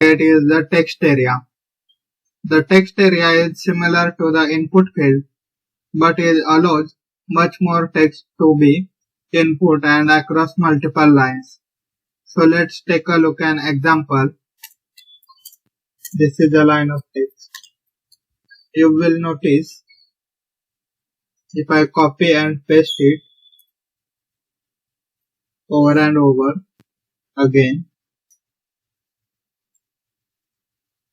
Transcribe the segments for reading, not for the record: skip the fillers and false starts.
It is the text area. The text area is similar to the input field, but it allows much more text to be input and across multiple lines. So let's take a look at an example. This is a line of text. You will notice if I copy and paste it over and over again,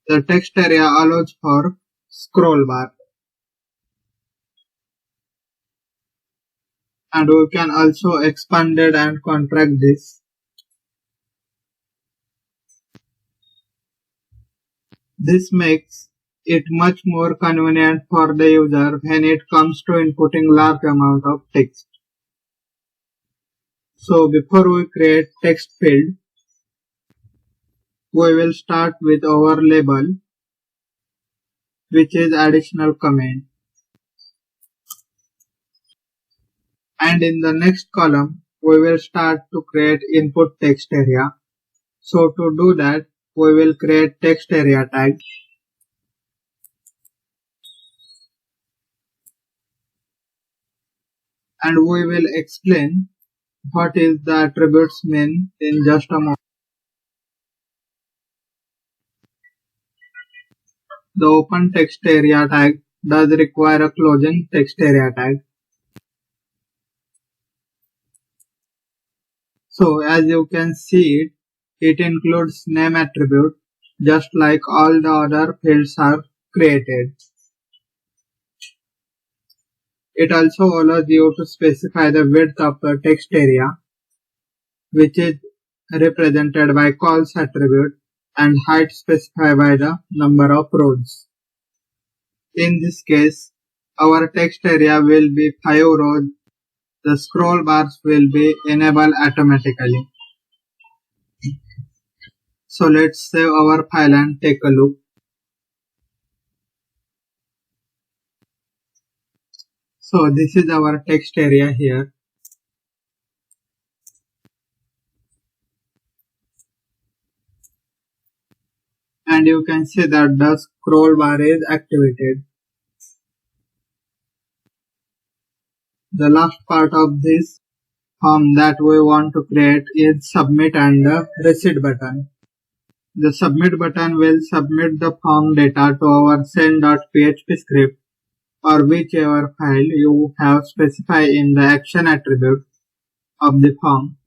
the text area allows for scroll bar, and we can also expand it and contract this. This makes it much more convenient for the user when it comes to inputting large amount of text. So before we create text field, we will start with our label, which is additional comment. And in the next column, we will start to create input text area. So to do that, we will create text area tag. And we will explain what is the attributes mean in just a moment. The open text area tag does require a closing text area tag. So as you can see it includes name attribute just like all the other fields are created. It also allows you to specify the width of the text area, which is represented by calls attribute, and height specified by the number of rows. In this case, our text area will be 5 rows. The scroll bars will be enabled automatically. So let's save our file and take a look. So this is our text area here. And you can see that the scroll bar is activated. The last part of this form that we want to create is submit and the receipt button. The submit button will submit the form data to our send.php script or whichever file you have specified in the action attribute of the form.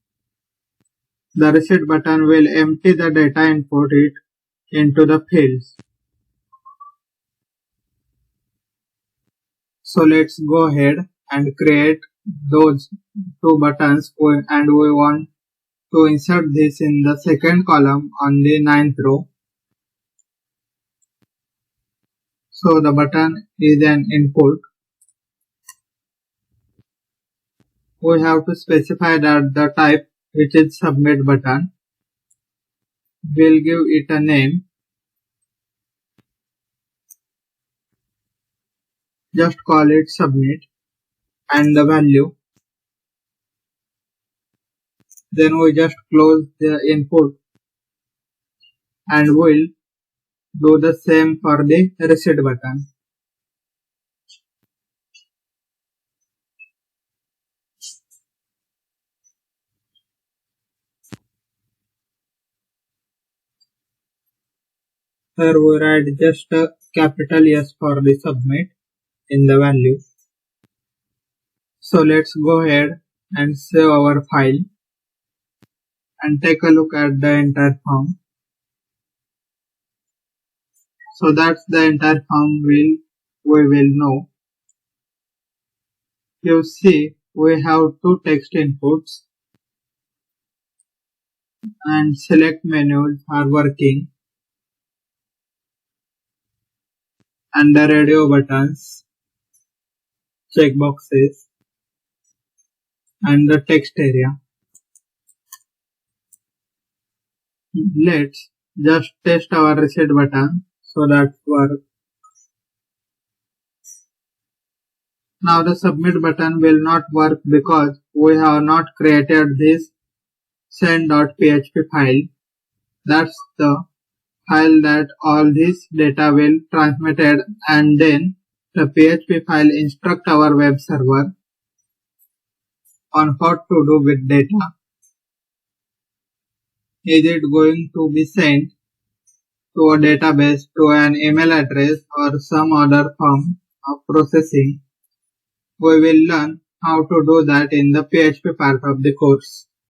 The receipt button will empty the data input it into the fields. So let's go ahead and create those two buttons, and we want to insert this in the second column on the 9th row. So the button is an input. We have to specify that the type, which is submit button, we'll give it a name. Just call it submit, and the value. Then we just close the input, and we'll do the same for the receipt button. Here we write just a capital S for the submit in the value. So let's go ahead and save our file and take a look at the entire form. So that's the entire form we will know. You see we have two text inputs and select menus are working, and the radio buttons, checkboxes, and the text area. Let's just test our reset button so that works. Now the submit button will not work because we have not created this send.php file. That's the file that all this data will transmitted, and then the PHP file instruct our web server on what to do with data. Is it going to be sent to a database, to an email address, or some other form of processing? We will learn how to do that in the PHP part of the course.